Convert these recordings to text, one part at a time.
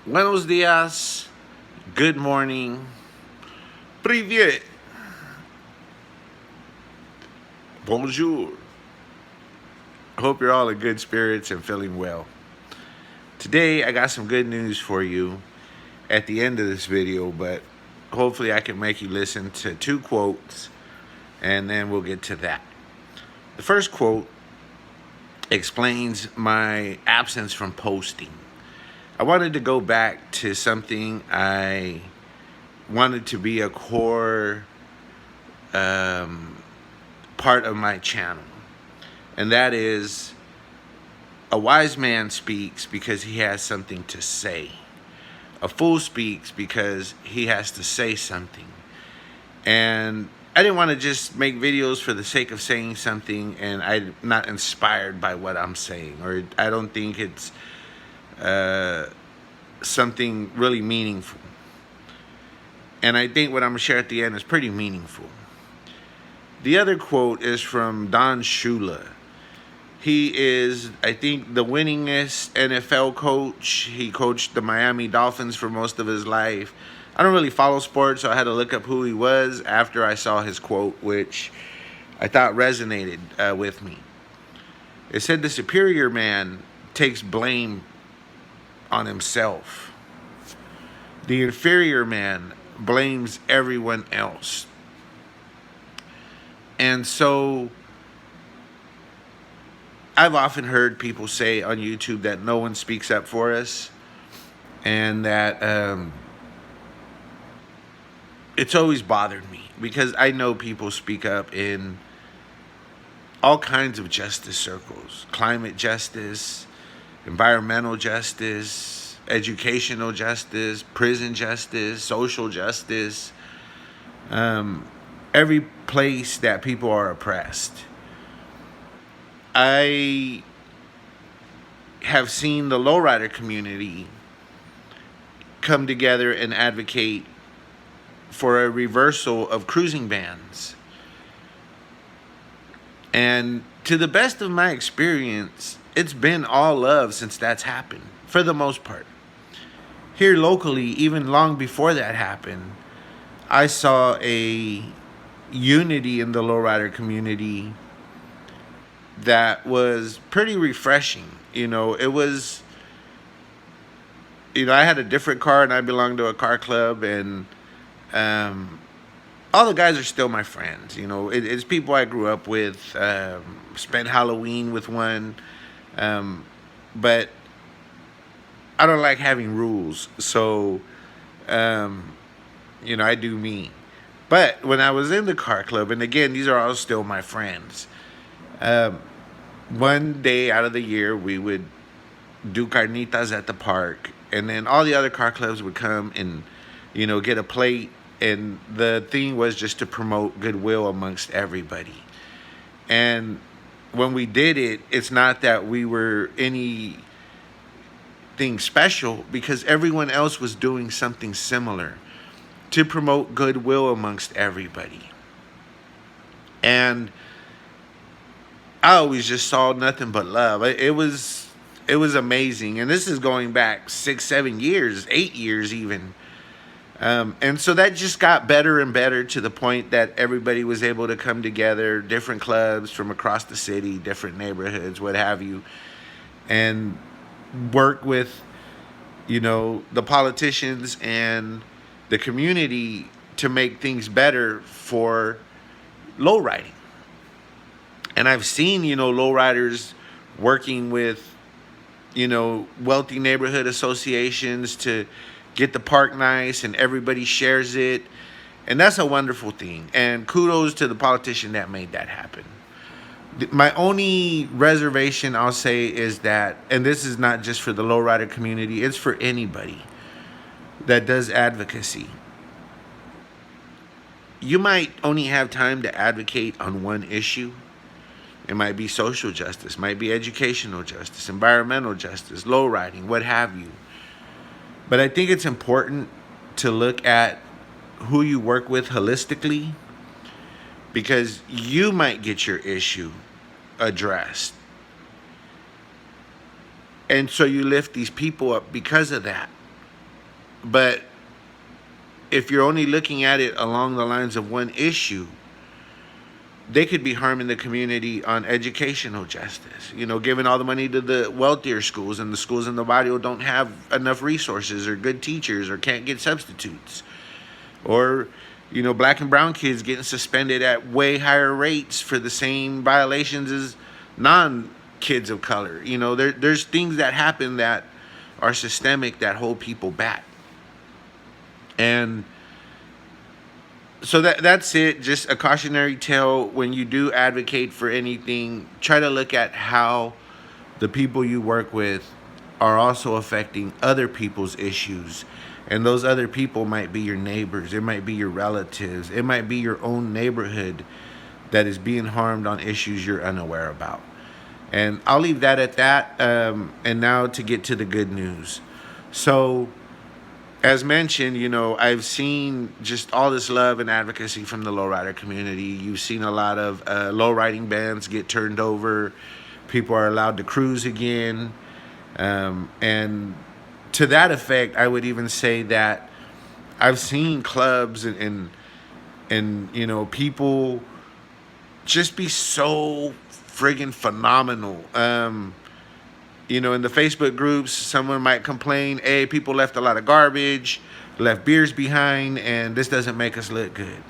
Buenos dias. Good morning. Привет. Bonjour. Hope you're all in good spirits and feeling well. Today, I got some good news for you at the end of this video, but hopefully I can make you listen to two quotes and then we'll get to that. The first quote explains my absence from posting. I wanted to go back to something I wanted to be a core part of my channel, and that is a wise man speaks because he has something to say. A fool speaks because he has to say something. And I didn't want to just make videos for the sake of saying something and I'm not inspired by what I'm saying, or I don't think it's something really meaningful. And I think what I'm going to share at the end is pretty meaningful. The other quote is from Don Shula. He is, I think, the winningest NFL coach. He coached the Miami Dolphins for most of his life. I don't really follow sports, so I had to look up who he was after I saw his quote, which I thought resonated with me. It said, "The superior man takes blame on himself. The inferior man blames everyone else." And so I've often heard people say on YouTube that no one speaks up for us, and that it's always bothered me because I know people speak up in all kinds of justice circles: climate justice, environmental justice, educational justice, prison justice, social justice, every place that people are oppressed. I have seen the lowrider community come together and advocate for a reversal of cruising bans. And to the best of my experience, it's been all love since that's happened, for the most part. Here locally, even long before that happened, I saw a unity in the lowrider community that was pretty refreshing. It was, I had a different car and I belonged to a car club, and all the guys are still my friends. It's people I grew up with, spent Halloween with one, but I don't like having rules. So, I do me. But when I was in the car club, and again, these are all still my friends, one day out of the year, we would do carnitas at the park, and then all the other car clubs would come and, get a plate, and the thing was just to promote goodwill amongst everybody. And when we did it, it's not that we were anything special, because everyone else was doing something similar to promote goodwill amongst everybody. And I always just saw nothing but love. It was amazing. And this is going back 6, 7 years, 8 years even. And so that just got better and better, to the point that everybody was able to come together, different clubs from across the city, different neighborhoods, what have you, and work with, the politicians and the community to make things better for lowriding. And I've seen, lowriders working with, wealthy neighborhood associations to get the park nice, and everybody shares it. And that's a wonderful thing. And kudos to the politician that made that happen. My only reservation, I'll say, is that, and this is not just for the lowrider community, it's for anybody that does advocacy. You might only have time to advocate on one issue. It might be social justice, might be educational justice, environmental justice, lowriding, what have you. But I think it's important to look at who you work with holistically, because you might get your issue addressed. And so you lift these people up because of that. But if you're only looking at it along the lines of one issue, they could be harming the community on educational justice. Giving all the money to the wealthier schools, and the schools in the barrio don't have enough resources or good teachers or can't get substitutes. Or, black and brown kids getting suspended at way higher rates for the same violations as non kids of color. There's things that happen that are systemic that hold people back. And so that's it. Just a cautionary tale. When you do advocate for anything, try to look at how the people you work with are also affecting other people's issues. And those other people might be your neighbors. It might be your relatives. It might be your own neighborhood that is being harmed on issues you're unaware about. And I'll leave that at that. And now to get to the good news. So, as mentioned, I've seen just all this love and advocacy from the lowrider community. You've seen a lot of lowriding bans get turned over. People are allowed to cruise again. And to that effect, I would even say that I've seen clubs and people just be so friggin' phenomenal. In the Facebook groups, someone might complain, hey, people left a lot of garbage, left beers behind, and this doesn't make us look good.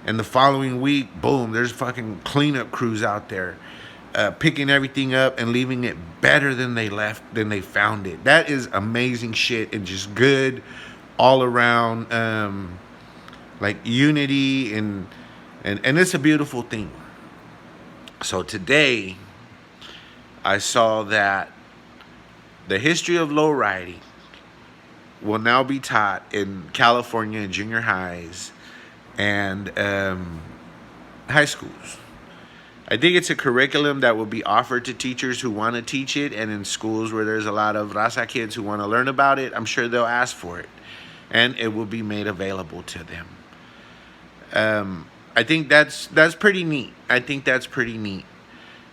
And the following week, boom, there's fucking cleanup crews out there picking everything up and leaving it better than they found it. That is amazing shit and just good all around, like unity, and it's a beautiful thing. So today, I saw that the history of lowriding will now be taught in California in junior highs and high schools. I think it's a curriculum that will be offered to teachers who want to teach it, and in schools where there's a lot of Raza kids who want to learn about it, I'm sure they'll ask for it, and it will be made available to them. I think that's pretty neat.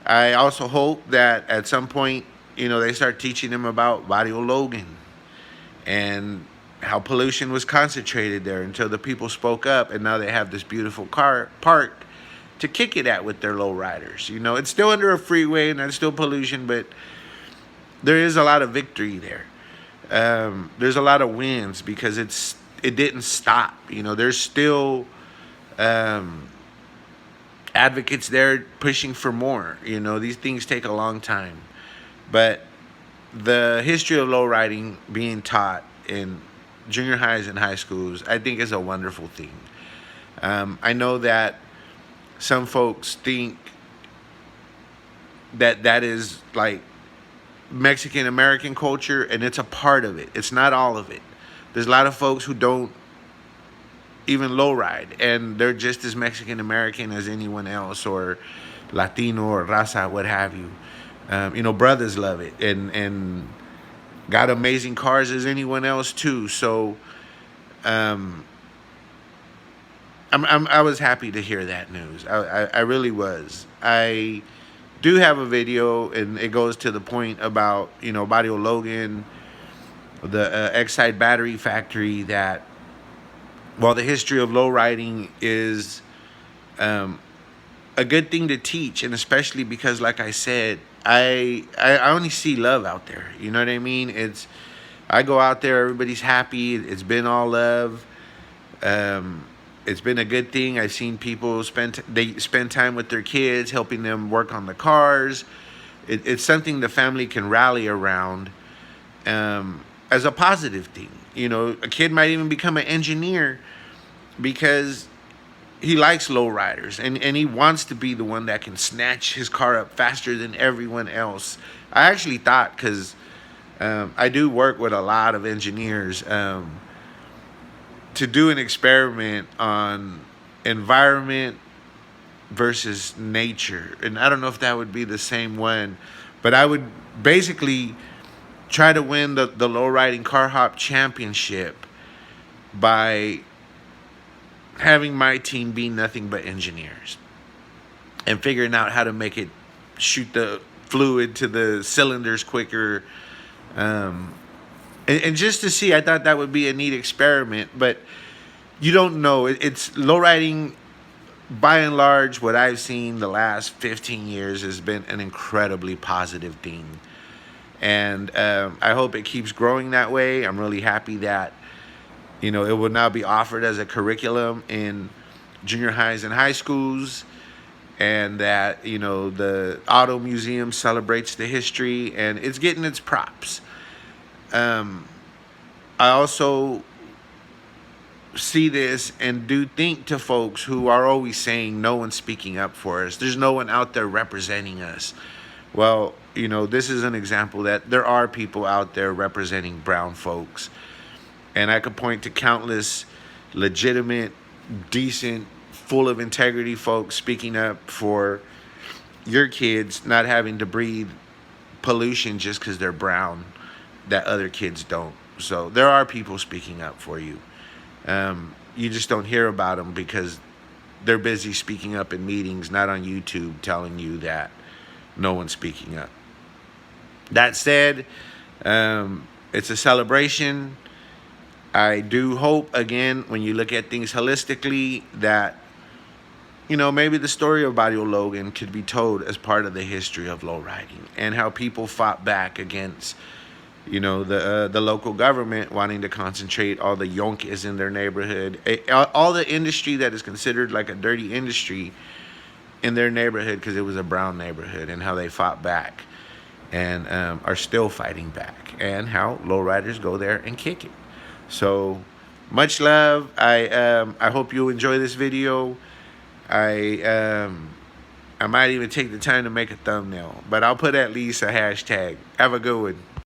I also hope that at some point, they start teaching them about Barrio Logan and how pollution was concentrated there until the people spoke up, and now they have this beautiful park to kick it at with their lowriders. It's still under a freeway and there's still pollution, but there is a lot of victory there. There's a lot of wins because it didn't stop. There's still advocates there pushing for more. These things take a long time. But the history of lowriding being taught in junior highs and high schools, I think is a wonderful thing. I know that some folks think that is like Mexican American culture, and it's a part of it. It's not all of it. There's a lot of folks who don't even lowride, and they're just as Mexican American as anyone else, or Latino or Raza, what have you. Brothers love it and got amazing cars as anyone else too. So, I was happy to hear that news. I really was. I do have a video, and it goes to the point about Barrio Logan, the Exide battery factory. That while the history of lowriding is a good thing to teach, and especially because, like I said, I only see love out there. You know what I mean? I go out there, everybody's happy. It's been all love. It's been a good thing. I've seen people spend time with their kids, helping them work on the cars. It's something the family can rally around as a positive thing. A kid might even become an engineer because he likes lowriders, and he wants to be the one that can snatch his car up faster than everyone else. I actually thought, because I do work with a lot of engineers, to do an experiment on environment versus nature. And I don't know if that would be the same one, but I would basically try to win the lowriding car hop championship by having my team be nothing but engineers and figuring out how to make it shoot the fluid to the cylinders quicker, And just to see, I thought that would be a neat experiment, but you don't know. It's lowriding, by and large, what I've seen the last 15 years has been an incredibly positive thing. And I hope it keeps growing that way. I'm really happy that, it will now be offered as a curriculum in junior highs and high schools, and that, the auto museum celebrates the history and it's getting its props. Um, I also see this and do think to folks who are always saying no one's speaking up for us. There's no one out there representing us. Well, this is an example that there are people out there representing brown folks. And I could point to countless legitimate, decent, full of integrity folks speaking up for your kids not having to breathe pollution just because they're brown that other kids don't. So there are people speaking up for you. You just don't hear about them because they're busy speaking up in meetings, not on YouTube telling you that no one's speaking up. That said, it's a celebration. I do hope, again, when you look at things holistically, that, maybe the story of Barrio Logan could be told as part of the history of lowriding and how people fought back against, the local government wanting to concentrate all the yonkers in their neighborhood, all the industry that is considered like a dirty industry in their neighborhood because it was a brown neighborhood, and how they fought back and are still fighting back, and how lowriders go there and kick it. So much love. I hope you enjoy this video. I might even take the time to make a thumbnail, but I'll put at least a hashtag. Have a good one.